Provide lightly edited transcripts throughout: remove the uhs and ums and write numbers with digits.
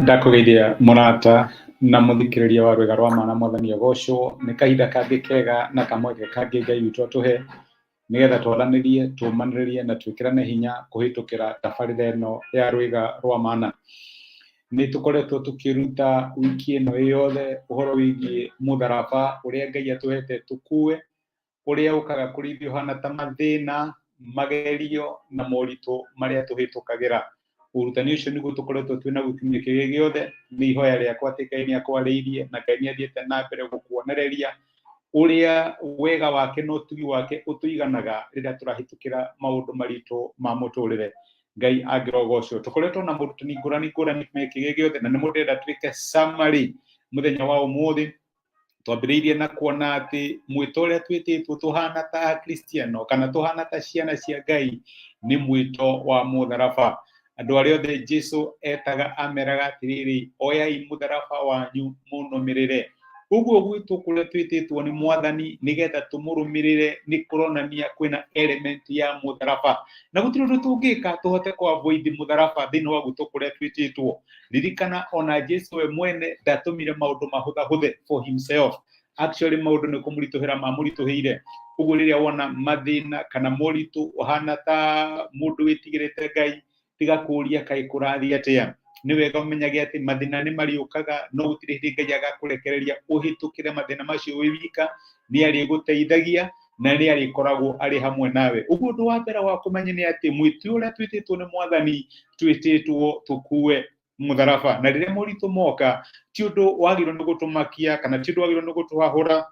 Ndakugeithia murata na muthikiriria wa rwega rwa mana mwathani agocwo ni kahinda kangi kega na kamweke kangi Ngai witũ atuhe nigetha twaranirie tumaniririe na twikirane hinya kuhitukira tabarĩra ĩno ya rwega rwa mana. Ni tukoretwo tukiruta wiki ĩno yothe uhoro wigie mutharaba uria Ngai atuhete tukue, uria ukaga kuri ithuĩ uhana ta mathĩna, magerio na moritũ maria tuhitukagira. Urutani ucio niguo tukoretwo twina gũkinyia kĩgĩ gĩothe. Nĩ ihoya rĩakwa atĩ Ngai nĩakwarĩirie na Ngai nĩathiĩte na mbere gũkuonereria ũrĩa wega wake na ũtugi wake ũtũiganaga rĩrĩa tũrahĩtũkĩra maũndũ maritũ ma mũtũrĩre. Ngai angĩrogocwo. Tukoretwo na mũrutani ngũrani kĩgĩ gĩothe na nĩ mũndĩrenda tuĩke summary mũthenya wa ũmũthĩ. Twambĩrĩirie na kuona atĩ mwĩto ũrĩa twĩtĩtwo tuhana ta Kristiano kana tuhana ta ciana cia Ngai nĩ mwĩto wa mũtharaba. Andũ arĩa othe Jesu etaga ameraga atĩrĩrĩ, oyai mũtharaba wanyu mũnũmĩrĩre. Ũguo gwitũ kũrĩa twĩtĩtwo nĩ mwathani nĩgetha tũmũrũmĩrĩre nĩ kũronania kwĩna element ya mũtharaba. Na gũtirĩ ũndũ tũngĩka tũhote kũ-avoid mũtharaba thĩinĩ wa gwitũ kũrĩa twĩtĩtwo. Ririkana ona Jesu we mwene ndatũmire maũndũ mahũthahũthe for himself. Actually maũndũ nĩ kũmũritũhĩra mamũritũhĩire. Ũguo rĩrĩa wona mathĩna kana moritũ ũhana ta mũndũ wĩtigĩrĩte Ngai, tiga kũria kaĩ kũrathiĩ atĩa. Nĩ wega ũmenyage atĩ mathĩna nĩ mariũkaga, no gũtirĩ hĩndĩ Ngai agakũrekereria ũhĩtũkĩre mathĩna macio wĩ wika. Nĩ arĩgũteithagia na nĩ arĩkoragwo arĩ hamwe nawe. Ũguo ũndũ wa mbere wa kũmenya nĩ atĩ mwĩtĩ ũrĩa twĩtĩtwo nĩ mwathani twĩtĩtwo tũkue mũtharaba. Na rĩrĩa moritũ moka ti ũndũ wagĩrĩirwo nĩ gũtũmakia kana ti ũndũ wagĩrĩirwo nĩ gũtũhahũra.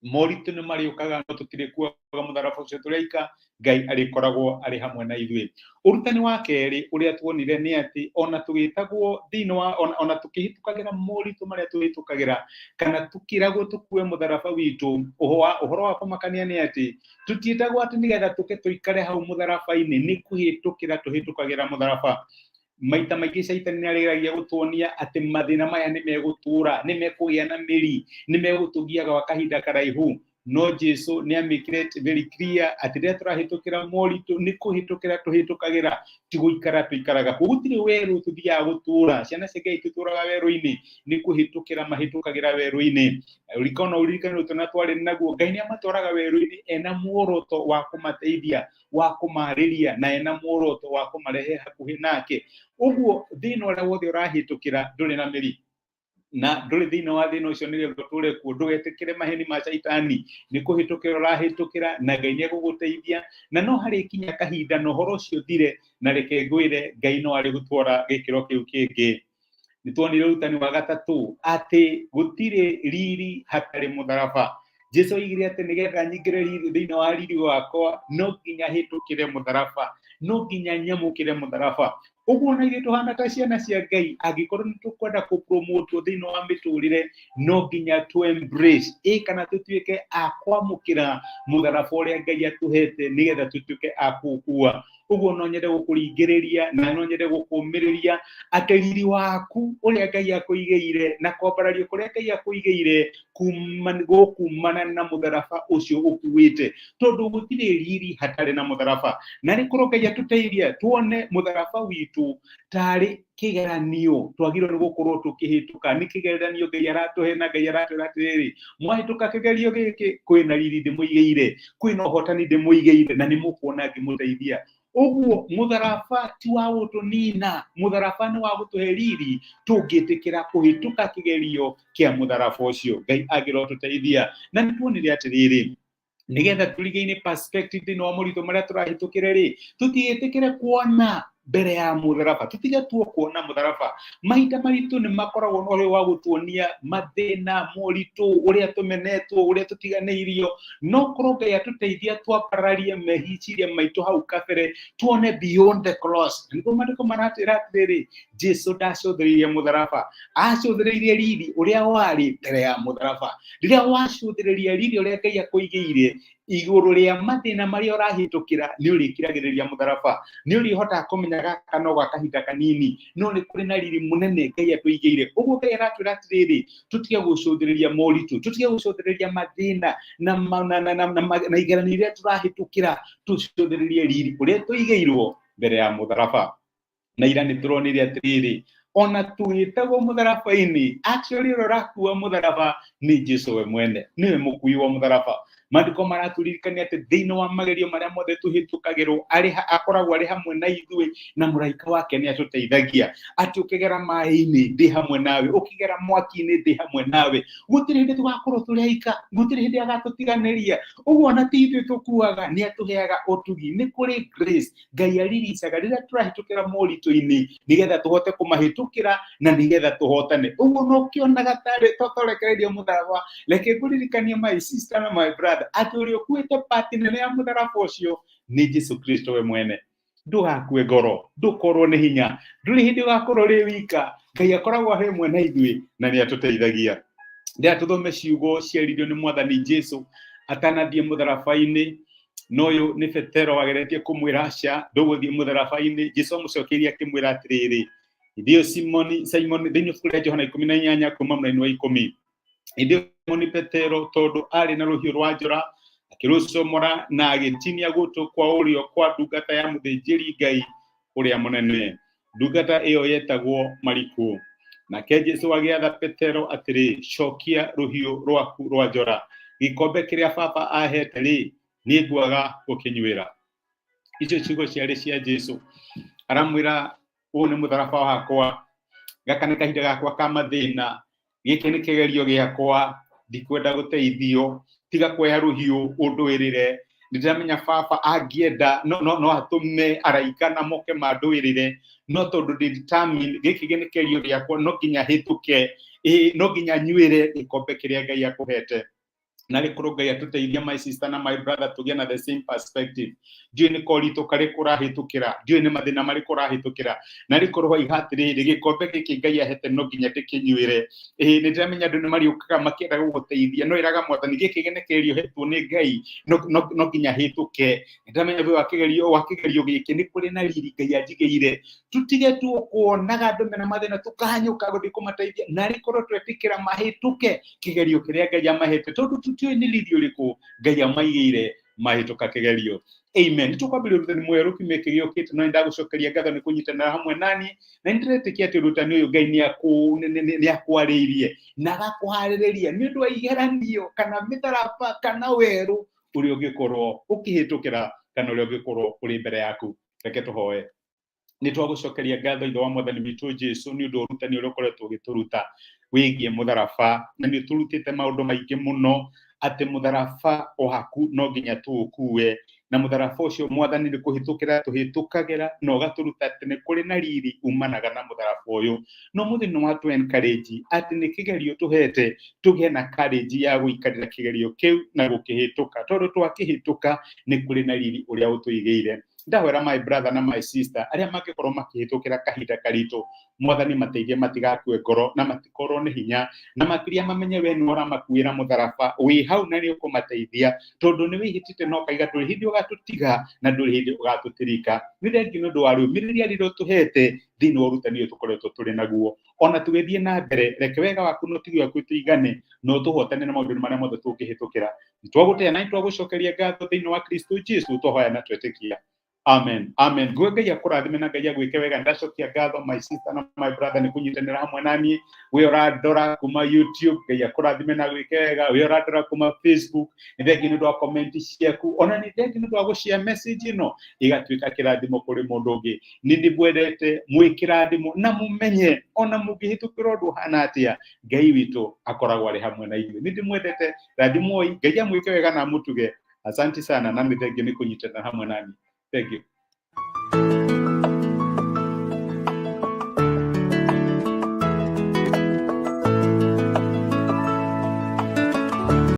Moritũ nĩ mariũkaga no tũtirĩ kuoga mũtharaba ũcio tũraika. Ngai arĩkoragwo arĩ hamwe na ithuĩ. Ũrutani wa kerĩ ũrĩa tuonire nĩ atĩ ona tũgĩtagwo thĩinĩ wa ona tũkĩhĩtũkagĩra moritũ marĩa tũhĩtũkagĩra kana tũkĩragwo tũkue mũtharaba witũ, ũhoro wa kũmakania nĩ atĩ tũtiĩtagwo atĩ nĩgetha tũke tũikare hau mũtharaba-inĩ, nĩ kũhĩtũkĩra tũhĩtũkagĩra mũtharaba. Maita maingĩ Caitani nĩ arĩgeragia gũtuonia atĩ mathĩna maya nĩ megũtũra, nĩ mekũgĩa na mĩri, nĩ megũtũgia gwa kahinda karaihu. No Jesu nĩ amĩkire very clear atĩ rĩrĩa tũrahĩtũkĩra moritũ nĩ kũhĩtũkĩra tũhĩtũkagĩra, ti gũikara tũikaraga. Gũtirĩ werũ tũthiaga gũtũra, ciana cia Ngai tũtũraga werũ-inĩ, nĩ kũhĩtũkĩra mahĩtũkagĩra werũ-inĩ. Ũririkane ũtũna twarĩ naguo, Ngai nĩ amatwaraga werũ-inĩ ena muoroto wa kũmateithia, wa kũmarĩria na ena muoroto wa kũmarehe hakuhĩ nake. Ũguo thĩna ũrĩa wothe ũrahĩtũkĩra ndũrĩ na mĩri na ndũrĩ thĩinĩ wa thĩna ũcio nĩgetha ũtũre kuo, ndũgetĩkĩre maheni ma Caitani. Nĩ kũhĩtũkĩra ũrahĩtũkĩra na Ngai nĩ egũgũteithia. Na no harĩ kinya kahinda na ũhoro ũcio thire, na reke ngwĩre Ngai no arĩ gũtwara gĩkĩro kĩu kĩngĩ. Nĩ tuonire ũrutani wa gatatũ atĩ gũtirĩ riri hatarĩ mũtharaba. Jesu oigire atĩ nĩgetha nyingĩre thĩinĩ wa riri wakwa no nginya hĩtũkĩre mũtharaba, no nginya nyamũkĩre mũtharaba. Ũguo na ithuĩ tũhana ta ciana cia Ngai, angĩkorwo nĩ tũkwenda kũ-promote thĩinĩ wa mĩtũrĩre, no nginya tũ-embrace kana tũtuĩke a kwamũkĩra mũtharaba ũrĩa Ngai atũhete nĩgetha tũtuĩke a kũũkua. Ũguo no nyende gũkũringĩrĩria na no nyende gũkũũmĩrĩria atĩ riri waku ũrĩa Ngai akũigĩire na kwambarario kũrĩa Ngai akũigĩire gũkumana na mũtharaba ũcio ũkuĩte, tondũ gũtirĩ riri hatarĩ na mũtharaba. Na nĩ korwo Ngai atũteithia tuone mũtharaba witũ tarĩ kĩgeranio twagĩrĩirwo nĩ gũkorwo tũkĩhĩtũka. Nĩ kĩgeranio Ngai aratũhe na Ngai aratwĩra atĩrĩrĩ, mwahĩtũka kĩgerio gĩkĩ kwĩna riri ndĩmũigĩire, kwĩna ũhotani ndĩmũigĩire na nĩ mũkuona ngĩmũteithia. Ũguo mũtharaba ti wa gũtũnina, mũtharaba nĩ wa gũtũhe riri tũngĩtĩkĩra kũhĩtũka kĩgerio kĩa mũtharaba ũcio. Ngai angĩrotũteithia. Na nĩ tuonire atĩrĩrĩ, nĩgetha tũrigĩine perspective thĩinĩ wa moritũ marĩa tũrahĩtũkĩra rĩ, tũtigĩtĩkĩre kuona mbere ya mũtharaba, tũtigatuo kuona mũtharaba. Mahinda maritũ nĩ makoragwo na ũhoro wa gũtuonia mathĩna, moritũ, ũrĩa tũmenetwo, ũrĩa tũtiganĩirio. No korwo Ngai atũteithia twambararie meciria maitũ hau kabere, tuone beyond the cross. Nĩguo maandĩko maratwĩra atĩrĩrĩ, Jesu ndacũthĩrĩirie mũtharaba, acũthĩrĩirie riri ũrĩa warĩ mbere ya mũtharaba. Rĩrĩa wacũthĩrĩria riri ũrĩa Ngai akũigĩire igũrũ rĩa mathĩna marĩa ũrahĩtũkĩra, nĩ ũrĩkiragĩrĩria mũtharaba. Nĩ ũrĩhotaga kũmenya gaka no gwa kahinda kanini, no nĩ kũrĩ na riri mũnene Ngai atũigĩire. Ũguo Ngai aratwĩra atĩrĩrĩ, tũtige gũcũthĩrĩria moritũ, tũtige gũcũthĩrĩria mathĩna na igeranio iria tũrahĩtũkĩra, tũcũthĩrĩrie riri ũrĩa tũigĩirwo mbere ya mũtharaba. Na ira nĩ tũronire atĩrĩrĩ, ona tuitagwo mutharaba-ini actually rorakua mutharaba ni Jesu we mwene niwe mukui wa mutharaba. Maandiko maraturirikania ati thiini wa magerio maria mothe tuhitukagirwo akoragwo ari hamwe na ithuĩ na mũraika wake ni atuteithagia. Ati ukigera mai-ini ndi hamwe nawe, ukigera mwaki-ini ndi hamwe nawe, gutiri hindi tugakorwo turi aika, gutiri hindi agatutiganiria. Uguo na ti ithuĩ tukuaga, ni atuheaga utugi. Ni kuri grace Ngai ariricaga rĩrĩa tũrahitukĩra moritũ-ini nigetha tuhote kũmahitukĩra na nigetha tuhotane. Uguo no kĩonaga tarĩ totorekereria mũtharaba. Reke ngũririkanie my sister na my brother ati uri ukuite pati nene ya mutharaba ucio ni Jesu Kristo we mwene. Ndugakue ngoro, ndukorwo ni hinya, nduri hindi ugakorwo ri wika. Ngai akoragwo ari mwe na ithuĩ na ni atuteithagia. Ndia tuthome ciugo ciaririo ni Mwathani Jesu atanathie mutharaba-ini. Noyo ni Petero wageretie kumwira aca nduguthie mutharaba-ini. Jesu amucokeria akimwira atiriri, ndio Simon thiini buku ria Johana 18 kuma mũraini wa 10. Ndio Simon Petero tondu ari na ruhiũ rwa njora akirucomora na agitinia gutu kwa urio kwa ndungata ya mũthĩnjĩri Ngai uria munene. Ndungata iyo yetagwo Mariku. Nake Jesu agiatha Petero atiri, cokia ruhiũ rwaku rwa njora, gikombe kiria baba ahete ri ni ngwaga gukinyuira. Icio ciugo ciarĩ cia Jesu. Aramwira ũũ nĩ mũtharaba wakwa, gaka nĩ kahinda gakwa ka mathĩna, gĩkĩ nĩ kĩgerio gĩakwa, ndikwenda gũteithio, tiga kuoya rũhiũ ũndũĩrĩre. Ndiramenya baba angĩenda no atũme araika na moke mandũĩrĩre, no tondũ determine gĩkĩ nĩ kĩgerio gĩakwa, no nginya hĩtũke, no nginya nyuĩre gĩkombe kĩrĩa Ngai akũhete. Na rĩkorwo Ngai atuteithia my sister na my brother tũgĩe na the same perspective. Ndiũĩ nĩ koritũ karĩkũ ũrahĩtũkĩra, ndiũĩ nĩ mathĩna marĩkũ ũrahĩtũkĩra, na rĩkorwo waiga atĩrĩrĩ, gĩkombe gĩkĩ Ngai ahete no nginya ndĩkĩnyuĩre. Nĩ ndĩramenya andũ nĩ mariũkaga makĩenda gũgũteithia, no ĩraga Mwathani gĩkĩ nĩ kĩgerio hetwo nĩ Ngai, no nginya hĩtũke. Nĩ ndĩramenya thutha wa kĩgerio gĩkĩ nĩ kũrĩ na riri Ngai anjigĩire. Tutige tu kuonaga andũ mena mathĩna tũkahanyũka gũthiĩ kũmateithia, na rĩkorwo twetĩkĩra mahĩtũke kĩgerio kĩrĩa Ngai amahete, tondũ tutiũĩ nĩ riri ũrĩkũ Ngai amaigĩire mahĩtũka kĩgerio. Amen. Nĩtũkwambĩrĩria ũrutani mwerũ kiumia kĩrĩa gĩũkĩte, no nĩndagũcokeria ngatho nĩ kũnyitanĩra hamwe nani, na nĩndĩretĩkia atĩ ũrutani ũyũ Ngai nĩakwarĩirie na agakũharĩrĩria nĩ ũndũ wa igeranio kana mĩtharaba kana werũ ũrĩa ũngĩkorwo ũkĩhĩtũkĩra kana ũrĩa ũngĩkorwo ũrĩ mbere yaku. Reke tũhoe. Nĩtwagũcokeria ngatho Ithe wa Mwathani witũ Jesu nĩ ũndũ wa ũrutani ũrĩa ũkoretwo ũgĩtũruta wĩgiĩ mũtharaba, na nĩ ũtũrutĩte maũndũ maingĩ mũno atĩ mũtharaba o haku no nginya tũũkue, na mũtharaba ũcio Mwathani nĩ kũhĩtũkĩra tũhĩtũkagĩra, na ũgatũruta atĩ nĩ kũrĩ na riri umanaga na mũtharaba ũyũ. No mũthĩ nĩ watũ encourage atĩ nĩ kĩgerio tũhete, tũgĩe na courage ya gũikarĩra kĩgerio kĩu na gũkĩhĩtũka, tondũ twakĩhĩtũka nĩ kũrĩ na riri ũrĩa ũtũigĩire. Ndahwera my brother na my sister arĩa mangĩkorwo makĩhĩtũkĩra kahinda karitũ, Mwathani mateithie matigakue ngoro na matikorwo nĩ hinya, na makĩria mamenye we nĩ ũramakuĩra mũtharaba wĩ hau na nĩ ũkũmateithia, tondũ nĩ wĩhĩtĩte no kauga ndũrĩ hĩndĩ ũgatũtiga na ndũrĩ hĩndĩ ũgatũtirika. Nĩ thengiũ nĩ ũndũ wa rĩũmĩrĩria rĩrĩa ũtũhete thĩinĩ wa ũrutani ũyũ tũkoretwo tũrĩ naguo. Ona tũgĩthiĩ na mbere, reke wega waku na ũtugi waku tũigane na ũtũhotane na maũndũ marĩa mothe tũngĩhĩtũkĩra. Nĩtwagũtĩa na nĩtwagũcokeria ngatho thĩinĩ wa Kristo Jesu, tũhoya na twetĩkia. Amen. Amen. Ngai akũrathime na Ngai agwĩke wega. Ndacokia ngatho my sister na my brother nĩ kũnyitanĩra hamwe naniĩ. We ũrandora kuma YouTube, Ngai akũrathime na agwĩke wega. We ũrandora kuma Facebook, nĩ thengiũ nĩ ũndũ wa comment ciaku. Ona nĩ thengiũ nĩ ũndũ wa gũshare message ĩno ĩgatuĩka kĩrathimo kũrĩ mũndũ ũngĩ. Nĩ ndĩmwendete, mwĩ kĩrathimo na mũmenye ona mũngĩhĩtũkĩra ũndũ ũhana atĩa, Ngai witũ akoragwo arĩ hamwe na ithuĩ. Nĩ ndĩmwendete, rathimoi, Ngai amwĩke wega na amũtuge. Asante sana na nĩ thengiũ nĩ kũnyitanĩra hamwe naniĩ. Thank you.